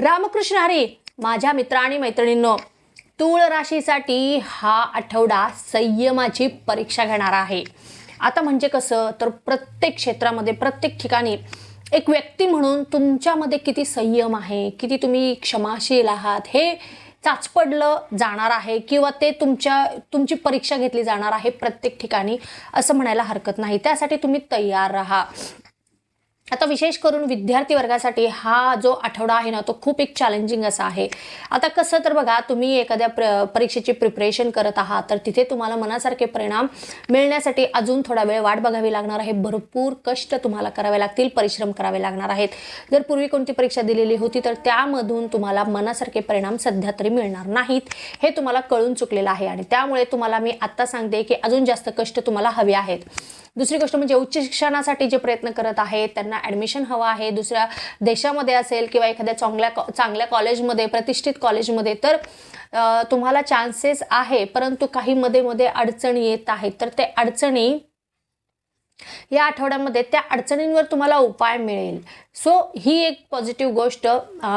रामकृष्ण हरी. माझ्या मित्र आणि मैत्रिणींनो, तूळ राशीसाठी हा आठवडा संयमाची परीक्षा घेणार आहे. आता म्हणजे कसं तर प्रत्येक क्षेत्रामध्ये प्रत्येक ठिकाणी एक व्यक्ती म्हणून तुमच्यामध्ये किती संयम आहे, किती तुम्ही क्षमाशील आहात हे चाचपडलं जाणार आहे किंवा ते तुमची परीक्षा घेतली जाणार आहे प्रत्येक ठिकाणी असं म्हणायला हरकत नाही. त्यासाठी तुम्ही तयार राहा. आता विशेष करून विद्यार्थी वर्गासाठी हा जो आठवडा आहे ना तो खूप एक चॅलेंजिंग असा आहे. आता कसं तर बघा, तुम्ही एखाद्या परीक्षेची प्रिपरेशन करत आहात तर तिथे तुम्हाला मनासारखे परिणाम मिळण्यासाठी अजून थोडा वेळ वाट बघावी लागणार आहे. भरपूर कष्ट तुम्हाला करावे लागतील, परिश्रम करावे लागणार आहेत. जर पूर्वी कोणती परीक्षा दिलेली होती तर त्यामधून तुम्हाला मनासारखे परिणाम सध्या तरी मिळणार नाहीत हे तुम्हाला कळून चुकलेलं आहे आणि त्यामुळे तुम्हाला मी आत्ता सांगते की अजून जास्त कष्ट तुम्हाला हवे आहेत. दुसरी गोष्ट म्हणजे उच्च शिक्षणासाठी जे प्रयत्न करत आहेत त्यांना ॲडमिशन हवं आहे दुसऱ्या देशामध्ये असेल किंवा एखाद्या चांगल्या कॉलेजमध्ये, प्रतिष्ठित कॉलेजमध्ये, तर तुम्हाला चान्सेस आहे. परंतु काही मध्ये अडचणी येत आहेत तर ते अडचणी या आठवड्यामध्ये त्या अडचणींवर तुम्हाला उपाय मिळेल. सो ही एक पॉझिटिव्ह गोष्ट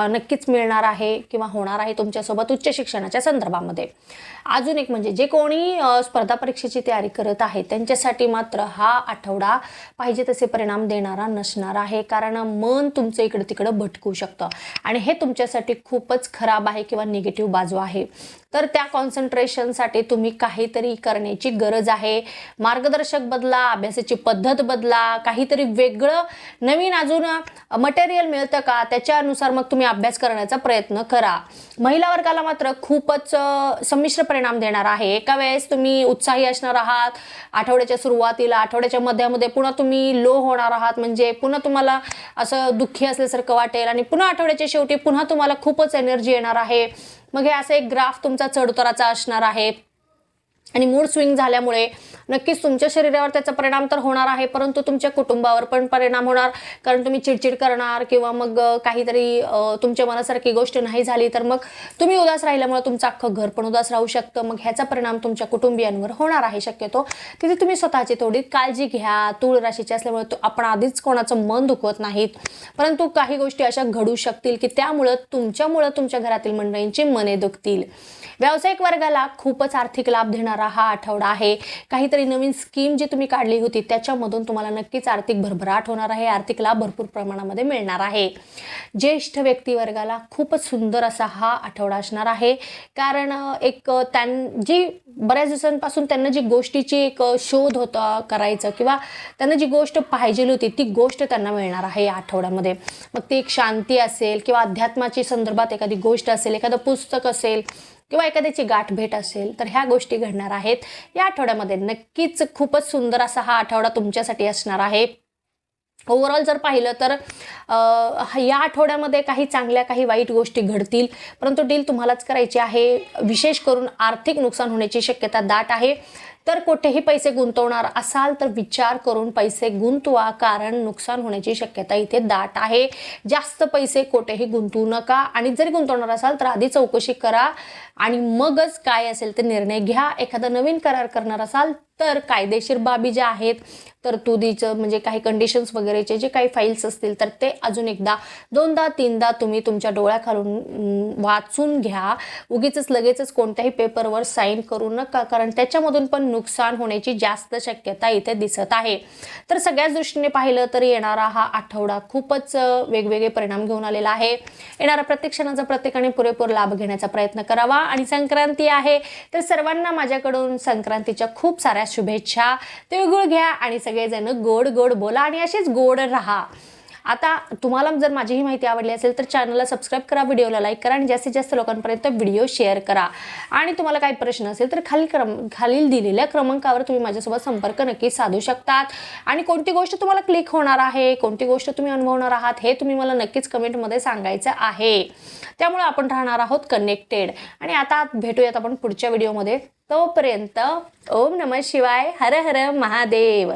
नक्कीच मिळणार आहे किंवा होणार आहे तुमच्यासोबत उच्च शिक्षणाच्या संदर्भामध्ये. अजून एक म्हणजे जे कोणी स्पर्धा परीक्षेची तयारी करत आहे त्यांच्यासाठी मात्र हा आठवडा पाहिजे तसे परिणाम देणारा नसणार आहे, कारण मन तुमचं इकडं तिकडं भटकू शकतं आणि हे तुमच्यासाठी खूपच खराब आहे किंवा निगेटिव्ह बाजू आहे. तर त्या कॉन्सन्ट्रेशनसाठी तुम्ही काहीतरी करण्याची गरज आहे. मार्गदर्शक बदला, अभ्यासाची पद्धत बदला, काहीतरी वेगळं नवीन अजून मटेरियल मिळतं का त्याच्यानुसार मग तुम्ही अभ्यास करण्याचा प्रयत्न करा. महिला वर्गाला मात्र खूपच संमिश्र परिणाम देणार आहे. एका वेळेस तुम्ही उत्साही असणार आहात आठवड्याच्या सुरुवातीला, आठवड्याच्या मध्यामध्ये पुन्हा तुम्ही लो होणार आहात, म्हणजे पुन्हा तुम्हाला असं दुःखी असल्यासारखं वाटेल आणि पुन्हा आठवड्याच्या शेवटी पुन्हा तुम्हाला खूपच एनर्जी येणार आहे. मग हे असं एक ग्राफ तुमचा चढउताराचा असणार आहे आणि मूड स्विंग झाल्यामुळे नक्कीच तुमच्या शरीरावर त्याचा परिणाम तर होणार आहे, परंतु तुमच्या कुटुंबावर पण परिणाम होणार, कारण तुम्ही चिडचिड करणार किंवा मग काहीतरी तुमच्या मनासारखी गोष्ट नाही झाली तर मग तुम्ही उदास राहिल्यामुळे तुमचं अख्खं घर पण उदास राहू शकतं. मग ह्याचा परिणाम तुमच्या कुटुंबियांवर होणार आहे. शक्यतो तिथे तुम्ही स्वतःची थोडी काळजी घ्या. तूळ राशीची असल्यामुळे आपण आधीच कोणाचं मन दुखवत नाहीत, परंतु काही गोष्टी अशा घडू शकतील की त्यामुळं तुमच्या घरातील मंडळींची मने दुखतील. व्यावसायिक वर्गाला खूपच आर्थिक लाभ देणारा हा आठवडा आहे. काहीतरी नवीन स्कीम जी तुम्ही काढली होती त्याच्यामधून तुम्हाला नक्कीच आर्थिक भरभराट होणार आहे, आर्थिक लाभ भरपूर प्रमाणामध्ये मिळणार आहे. ज्येष्ठ व्यक्ती वर्गाला खूपच सुंदर असा हा आठवडा असणार आहे, कारण एक जी बऱ्याच दिवसांपासून त्यांना जी गोष्टीची एक शोध होता करायचं किंवा त्यांना जी गोष्ट पाहिजे होती ती गोष्ट त्यांना मिळणार आहे या आठवड्यामध्ये. मग ती एक शांती असेल किंवा अध्यात्माची संदर्भात एखादी गोष्ट असेल, एखादं पुस्तक असेल किंवा एखाद्याची गाठभेट असेल तर ह्या गोष्टी घडणार आहेत या आठवड्यामध्ये. नक्कीच खूपच सुंदर असा हा आठवडा तुमच्यासाठी असणार आहे. ओव्हरऑल जर पाहिलं तर या आठवड्यामध्ये काही चांगल्या काही वाईट गोष्टी घडतील, परंतु डील तुम्हालाच करायची आहे. विशेष करून आर्थिक नुकसान होण्याची शक्यता दाट आहे. तर कुठेही पैसे गुंतवणार असाल तर विचार करून पैसे गुंतवा, कारण नुकसान होण्याची शक्यता इथे दाट आहे. जास्त पैसे कुठेही गुंतवू नका आणि जरी गुंतवणार असाल तर आधी चौकशी करा आणि मगच काय असेल ते निर्णय घ्या. एखादा नवीन करार करणार असाल तर कायदेशीर बाबी ज्या आहेत, तरतुदीचं म्हणजे काही कंडिशन्स वगैरेचे जे काही फाईल्स असतील तर ते अजून एकदा 2दा 3दा तुम्ही तुमच्या डोळ्याखालून वाचून घ्या. उगीच लगेचच कोणत्याही पेपरवर साईन करू नका, कारण त्याच्यामधून पण नुकसान होण्याची जास्त शक्यता इथे दिसत आहे. तर सगळ्याच दृष्टीने पाहिलं तर येणारा हा आठवडा खूपच वेगवेगळे परिणाम घेऊन आलेला आहे. येणारा प्रत्येक क्षणाचा प्रत्येकाने पुरेपूर लाभ घेण्याचा प्रयत्न करावा. आणि संक्रांती आहे तर सर्वांना माझ्याकडून संक्रांतीच्या खूप साऱ्या शुभेच्छा. तिळगुळ घ्या आणि सगळेजण गोड गोड बोला आणि असेच गोड राहा. आता तुम्हाला जर माझी ही माहिती आवडली असेल तर चॅनलला सबस्क्राईब करा, व्हिडिओला लाईक करा आणि जास्तीत जास्त लोकांपर्यंत व्हिडिओ शेअर करा. आणि तुम्हाला काही प्रश्न असेल तर खालील दिलेल्या क्रमांकावर तुम्ही माझ्यासोबत संपर्क नक्की साधू शकतात. आणि कोणती गोष्ट तुम्हाला क्लिक होणार आहे, कोणती गोष्ट तुम्ही अनुभवणार आहात हे तुम्ही मला नक्कीच कमेंटमध्ये सांगायचं आहे. त्यामुळे आपण राहणार आहोत कनेक्टेड. आणि आता भेटूयात आपण पुढच्या व्हिडिओमध्ये. तोपर्यंत ओम नमः शिवाय, हर हर महादेव.